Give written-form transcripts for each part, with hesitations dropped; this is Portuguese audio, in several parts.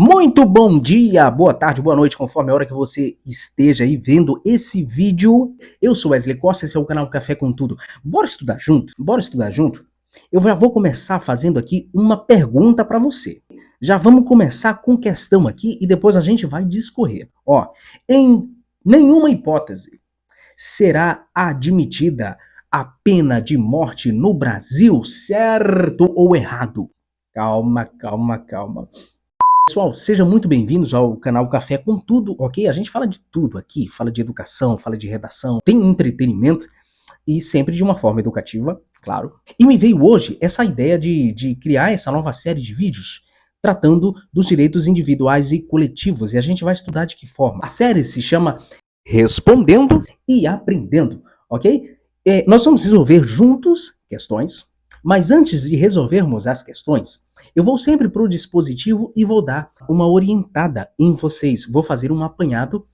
Muito bom dia, boa tarde, boa noite, conforme a hora que você esteja aí vendo esse vídeo. Eu sou Wesley Costa, esse é o canal Café com Tudo. Bora estudar junto? Bora estudar junto? Eu já vou começar fazendo aqui uma pergunta para você. Já vamos começar com questão aqui e depois a gente vai discorrer. Ó, em nenhuma hipótese será admitida a pena de morte no Brasil, certo ou errado? Calma. Pessoal, sejam muito bem-vindos ao canal Café com Tudo, ok? A gente fala de tudo aqui, fala de educação, fala de redação, tem entretenimento e sempre de uma forma educativa, claro. E me veio hoje essa ideia de criar essa nova série de vídeos tratando dos direitos individuais e coletivos, e a gente vai estudar de que forma. A série se chama Respondendo e Aprendendo, ok? Nós vamos resolver juntos questões, mas antes de resolvermos as questões, eu vou sempre para o dispositivo e vou dar uma orientada em vocês. Vou fazer um apanhado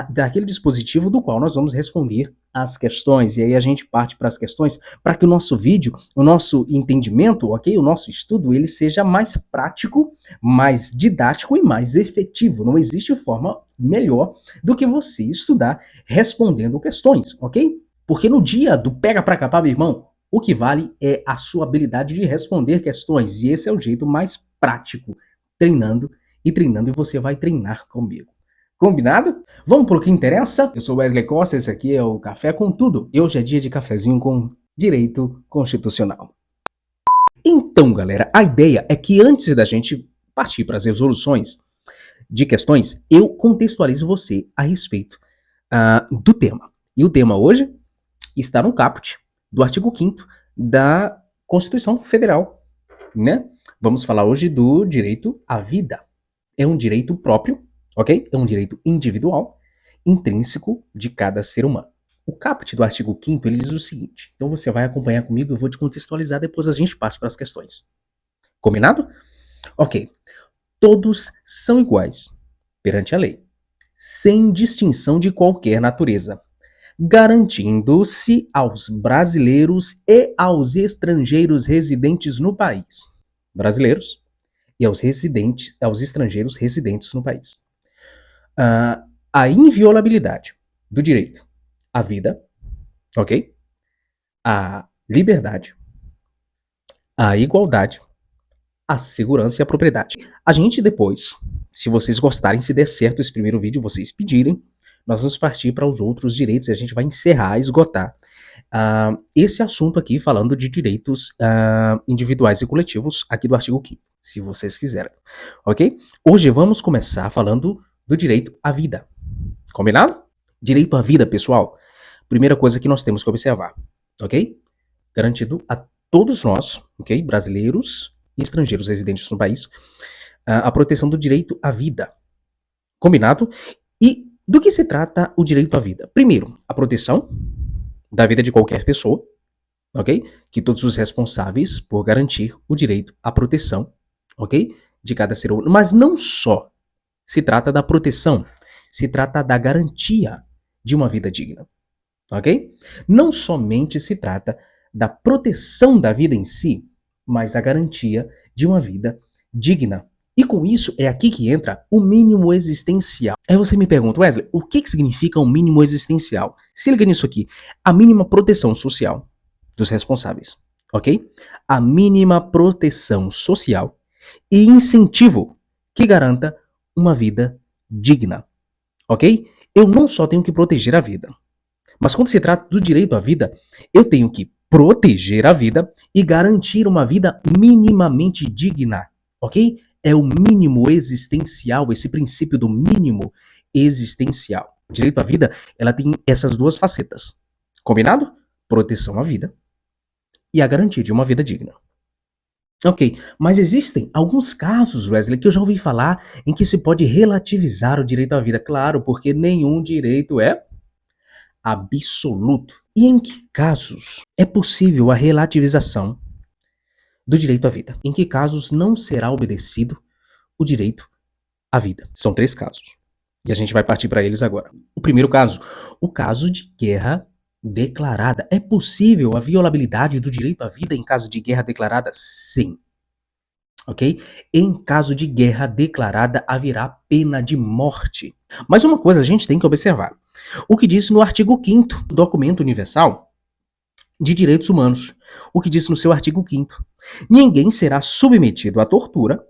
daquele dispositivo do qual nós vamos responder as questões. E aí a gente parte para as questões para que o nosso vídeo, o nosso entendimento, ok? O nosso estudo, ele seja mais prático, mais didático e mais efetivo. Não existe forma melhor do que você estudar respondendo questões, ok? Porque no dia do pega pra capar, meu irmão, o que vale é a sua habilidade de responder questões. E esse é o jeito mais prático, treinando e você vai treinar comigo. Combinado? Vamos pro que interessa? Eu sou Wesley Costa, esse aqui é o Café com Tudo. E hoje é dia de cafezinho com direito constitucional. Então, galera, a ideia é que antes da gente partir para as resoluções de questões, eu contextualizo você a respeito do tema. E o tema hoje está no caput do artigo 5º da Constituição Federal, né? Vamos falar hoje do direito à vida. É um direito próprio, ok? É um direito individual, intrínseco de cada ser humano. O caput do artigo 5º, ele diz o seguinte, então você vai acompanhar comigo, eu vou te contextualizar, depois a gente parte para as questões. Combinado? Ok. Todos são iguais perante a lei, sem distinção de qualquer natureza, garantindo-se aos brasileiros e aos estrangeiros residentes no país. Brasileiros e aos estrangeiros residentes no país. A inviolabilidade do direito à vida, ok? A liberdade, a igualdade, a segurança e a propriedade. A gente depois, se vocês gostarem, se der certo esse primeiro vídeo, vocês pedirem, nós vamos partir para os outros direitos e a gente vai encerrar, esgotar esse assunto aqui, falando de direitos individuais e coletivos aqui do artigo 5º, se vocês quiserem, ok? Hoje vamos começar falando do direito à vida, combinado? Direito à vida, pessoal, primeira coisa que nós temos que observar, ok? Garantido a todos nós, ok? Brasileiros e estrangeiros residentes no país, a proteção do direito à vida, combinado? E do que se trata o direito à vida? Primeiro, a proteção da vida de qualquer pessoa, ok? Que todos os responsáveis por garantir o direito à proteção, ok? De cada ser humano. Mas não só se trata da proteção, se trata da garantia de uma vida digna, ok? Não somente se trata da proteção da vida em si, mas a garantia de uma vida digna. E com isso, é aqui que entra o mínimo existencial. Aí você me pergunta, Wesley, o que significa um mínimo existencial? Se liga nisso aqui. A mínima proteção social dos responsáveis, ok? A mínima proteção social e incentivo que garanta uma vida digna, ok? Eu não só tenho que proteger a vida, mas quando se trata do direito à vida, eu tenho que proteger a vida e garantir uma vida minimamente digna, ok? É o mínimo existencial, esse princípio do mínimo existencial. O direito à vida, ela tem essas duas facetas. Combinado? Proteção à vida e a garantia de uma vida digna. Ok, mas existem alguns casos, Wesley, que eu já ouvi falar em que se pode relativizar o direito à vida. Claro, porque nenhum direito é absoluto. E em que casos é possível a relativização do direito à vida? Em que casos não será obedecido o direito à vida? São 3 casos. E a gente vai partir para eles agora. O primeiro caso, o caso de guerra declarada. É possível a violabilidade do direito à vida em caso de guerra declarada? Sim. ok? Em caso de guerra declarada, haverá pena de morte. Mas uma coisa a gente tem que observar. O que diz no artigo 5º do Documento Universal de Direitos Humanos. O que diz no seu artigo 5º. Ninguém será submetido à tortura,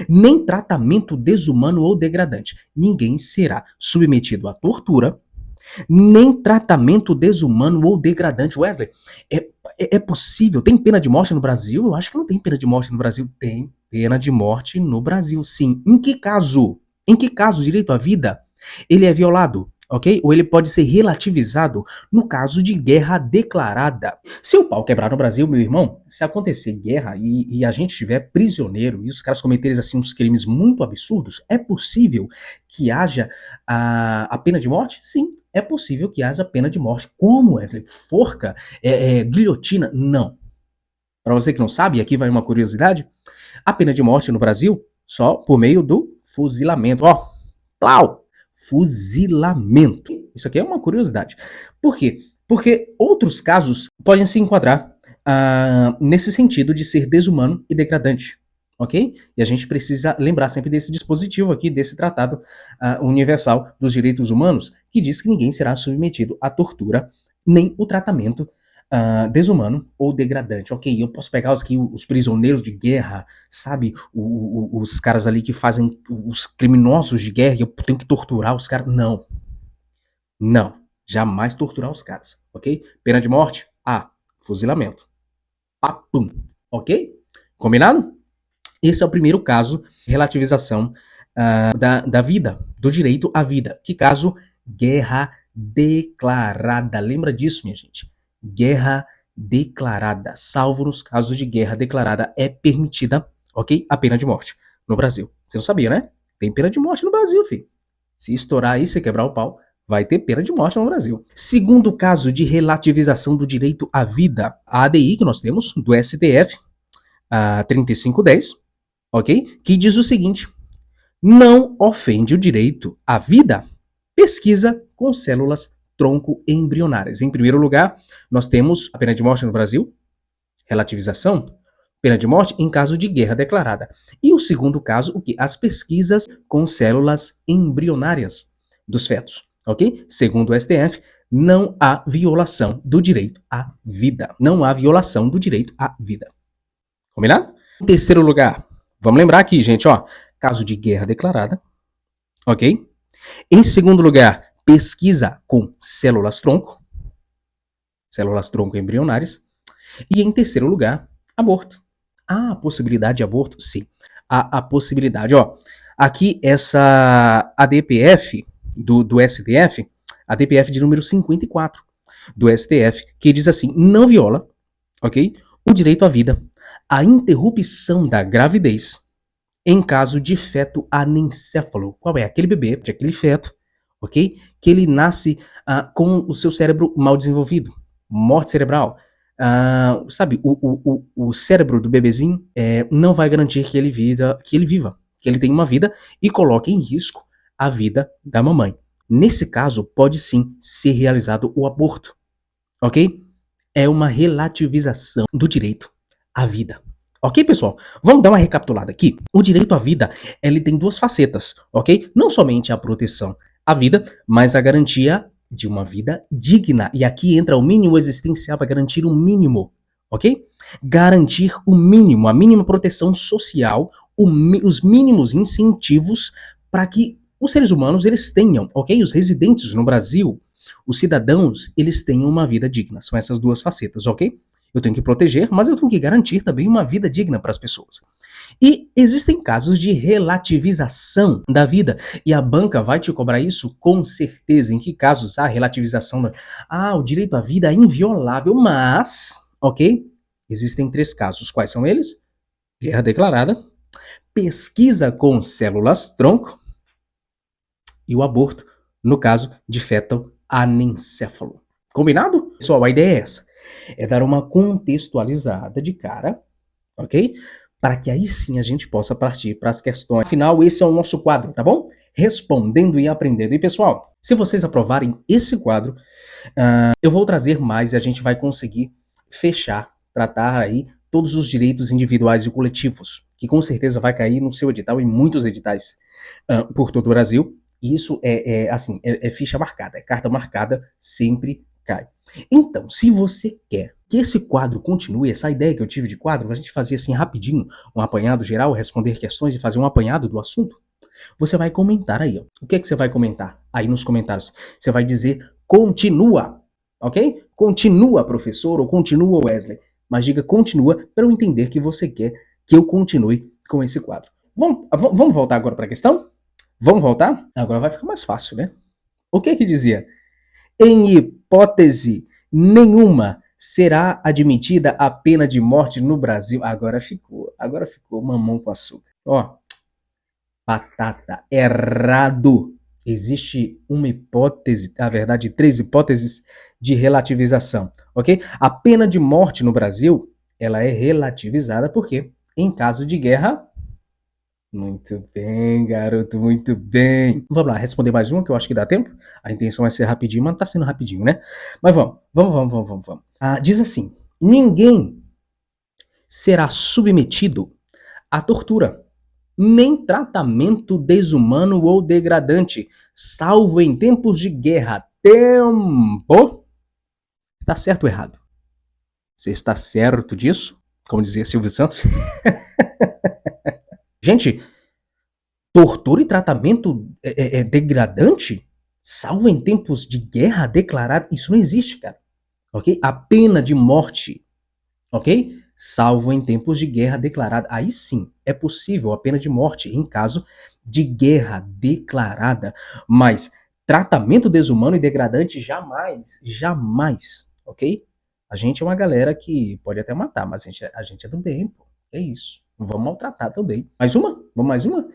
nem tratamento desumano ou degradante. Ninguém será submetido à tortura, nem tratamento desumano ou degradante. Wesley, é possível? Tem pena de morte no Brasil? Eu acho que não tem pena de morte no Brasil. Tem pena de morte no Brasil, sim. Em que caso? Em que caso o direito à vida ele é violado? Ok? Ou ele pode ser relativizado no caso de guerra declarada. Se o pau quebrar no Brasil, meu irmão, se acontecer guerra e a gente estiver prisioneiro e os caras cometerem assim uns crimes muito absurdos, é possível que haja a pena de morte? Sim, é possível que haja pena de morte. Como, Wesley? Forca? Guilhotina? Não. Para você que não sabe, aqui vai uma curiosidade, a pena de morte no Brasil só por meio do fuzilamento. Ó, plau! Fuzilamento. Isso aqui é uma curiosidade. Por quê? Porque outros casos podem se enquadrar nesse sentido de ser desumano e degradante. Ok? E a gente precisa lembrar sempre desse dispositivo aqui, desse Tratado Universal dos Direitos Humanos, que diz que ninguém será submetido à tortura nem o tratamento desumano ou degradante. Ok, eu posso pegar os prisioneiros de guerra, sabe? Os caras ali que fazem os criminosos de guerra e eu tenho que torturar os caras. Não. Não. Jamais torturar os caras. Ok? Pena de morte? Fuzilamento. Pum. Ok? Combinado? Esse é o primeiro caso, relativização da vida, do direito à vida. Que caso? Guerra declarada. Lembra disso, minha gente? Guerra declarada. Salvo nos casos de guerra declarada, é permitida, ok? A pena de morte no Brasil. Você não sabia, né? Tem pena de morte no Brasil, filho. Se estourar aí, se quebrar o pau, vai ter pena de morte no Brasil. Segundo caso de relativização do direito à vida, a ADI que nós temos, do STF, a 3510, ok? Que diz o seguinte: não ofende o direito à vida. Pesquisa com células tronco embrionárias. Em primeiro lugar, nós temos a pena de morte no Brasil, relativização, pena de morte em caso de guerra declarada. E o segundo caso, o que? As pesquisas com células embrionárias dos fetos, ok? Segundo o STF, não há violação do direito à vida. Não há violação do direito à vida. Combinado? Em terceiro lugar, vamos lembrar aqui, gente, ó, caso de guerra declarada, ok? Em segundo lugar, pesquisa com células-tronco embrionárias. E em terceiro lugar, aborto. Há a possibilidade de aborto? Sim. Há a possibilidade, ó. Aqui essa ADPF do STF, a DPF de número 54 do STF, que diz assim: não viola, ok? O direito à vida, a interrupção da gravidez em caso de feto anencéfalo. Qual é? Aquele bebê, de aquele feto, ok? Que ele nasce com o seu cérebro mal desenvolvido, morte cerebral. Sabe, o cérebro do bebezinho não vai garantir que ele viva, que ele tenha uma vida e coloque em risco a vida da mamãe. Nesse caso, pode sim ser realizado o aborto, ok? É uma relativização do direito à vida. Ok, pessoal? Vamos dar uma recapitulada aqui. O direito à vida, ele tem duas facetas, ok? Não somente a proteção à vida, mas a garantia de uma vida digna. E aqui entra o mínimo existencial para garantir o mínimo, ok? Garantir o mínimo, a mínima proteção social, os mínimos incentivos para que os seres humanos eles tenham, ok? Os residentes no Brasil, os cidadãos, eles tenham uma vida digna. São essas duas facetas, ok? Eu tenho que proteger, mas eu tenho que garantir também uma vida digna para as pessoas. E existem casos de relativização da vida. E a banca vai te cobrar isso com certeza. Em que casos há relativização o direito à vida é inviolável, mas, ok? Existem 3 casos. Quais são eles? Guerra declarada, pesquisa com células-tronco e o aborto, no caso de feto anencéfalo. Combinado? Pessoal, a ideia é essa. É dar uma contextualizada de cara, ok? Para que aí sim a gente possa partir para as questões. Afinal, esse é o nosso quadro, tá bom? Respondendo e aprendendo. E pessoal, se vocês aprovarem esse quadro, eu vou trazer mais e a gente vai conseguir fechar, tratar aí todos os direitos individuais e coletivos, que com certeza vai cair no seu edital, em muitos editais por todo o Brasil. E isso é ficha marcada, é carta marcada, sempre cai. Então, se você quer que esse quadro continue, essa ideia que eu tive de quadro, a gente fazer assim rapidinho, um apanhado geral, responder questões e fazer um apanhado do assunto, você vai comentar aí. Ó. O que é que você vai comentar aí nos comentários? Você vai dizer continua, ok? Continua, professor, ou continua, Wesley. Mas diga continua para eu entender que você quer que eu continue com esse quadro. Vamos voltar agora para a questão? Vamos voltar? Agora vai ficar mais fácil, né? O que dizia? Em hipótese nenhuma será admitida a pena de morte no Brasil. Agora ficou mamão com açúcar. Ó, batata, errado. Existe uma hipótese, na verdade, 3 hipóteses de relativização, ok? A pena de morte no Brasil, ela é relativizada porque, em caso de guerra... Muito bem, garoto, muito bem. Vamos lá, responder mais uma, que eu acho que dá tempo. A intenção é ser rapidinho, mas não tá sendo rapidinho, né? Mas vamos. Diz assim, ninguém será submetido à tortura, nem tratamento desumano ou degradante, salvo em tempos de guerra. Tempo. Tá certo ou errado? Você está certo disso? Como dizia Silvio Santos? Gente, tortura e tratamento degradante, salvo em tempos de guerra declarada, isso não existe, cara. Ok? A pena de morte, ok? Salvo em tempos de guerra declarada. Aí sim, é possível a pena de morte em caso de guerra declarada. Mas tratamento desumano e degradante, jamais, ok? A gente é uma galera que pode até matar, mas a gente é do bem, pô. É isso. Vamos maltratar também. Mais uma? Vamos mais uma?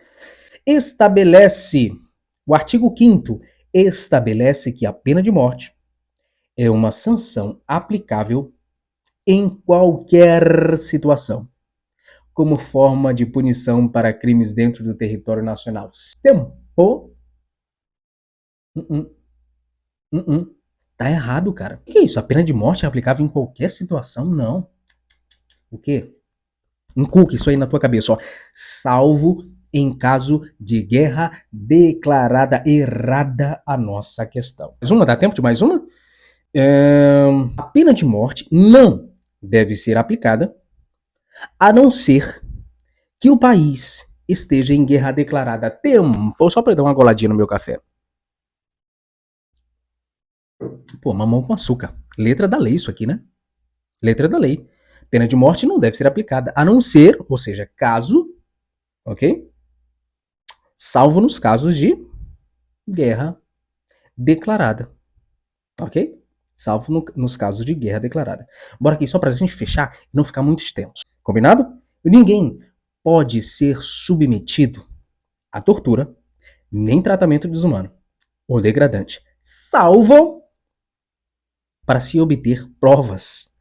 Estabelece, o artigo 5º estabelece que a pena de morte é uma sanção aplicável em qualquer situação, como forma de punição para crimes dentro do território nacional. Tempo. Tá errado, cara. O que é isso? A pena de morte é aplicável em qualquer situação? Não. O quê? Inculque isso aí na tua cabeça, ó. Salvo em caso de guerra declarada. Errada a nossa questão. Mais uma? Dá tempo de mais uma? A pena de morte não deve ser aplicada a não ser que o país esteja em guerra declarada. Tempo. Só para dar uma goladinha no meu café. Pô, mamão com açúcar. Letra da lei isso aqui, né? Letra da lei. Pena de morte não deve ser aplicada, a não ser, ou seja, caso, ok? Salvo nos casos de guerra declarada, ok? Salvo nos casos de guerra declarada. Bora aqui só pra gente fechar e não ficar muito extenso. Combinado? Ninguém pode ser submetido à tortura, nem tratamento desumano ou degradante, salvo para se obter provas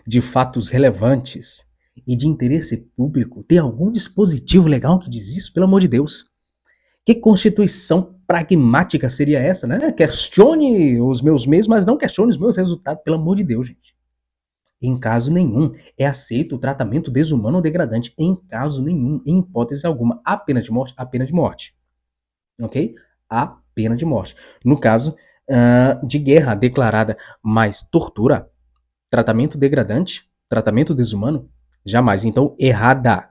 de fatos relevantes e de interesse público. Tem algum dispositivo legal que diz isso? Pelo amor de Deus. Que constituição pragmática seria essa, né? Questione os meus meios, mas não questione os meus resultados, pelo amor de Deus, gente. Em caso nenhum é aceito o tratamento desumano ou degradante. Em caso nenhum, em hipótese alguma, a pena de morte, a pena de morte. Ok? A pena de morte. No caso de guerra declarada, mas tortura, tratamento degradante, tratamento desumano, jamais. Então, errada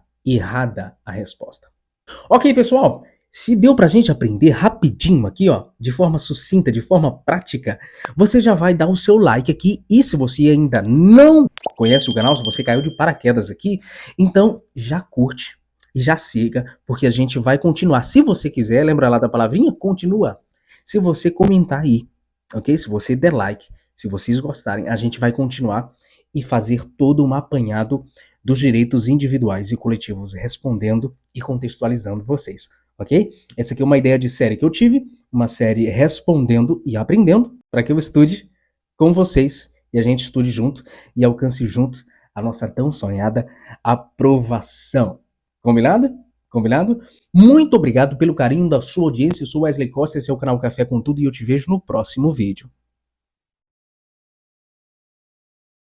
a resposta. Ok, pessoal, se deu pra gente aprender rapidinho aqui, ó, de forma sucinta, de forma prática, você já vai dar o seu like aqui. E se você ainda não conhece o canal, se você caiu de paraquedas aqui, então já curte e já siga, porque a gente vai continuar. Se você quiser, lembra lá da palavrinha? Continua. Se você comentar aí, ok? Se você der like, se vocês gostarem, a gente vai continuar e fazer todo um apanhado dos direitos individuais e coletivos, respondendo e contextualizando vocês, ok? Essa aqui é uma ideia de série que eu tive, uma série respondendo e aprendendo, para que eu estude com vocês e a gente estude junto e alcance junto a nossa tão sonhada aprovação. Combinado? Combinado? Muito obrigado pelo carinho da sua audiência. Eu sou Wesley Costa, esse é o canal Café com Tudo e eu te vejo no próximo vídeo.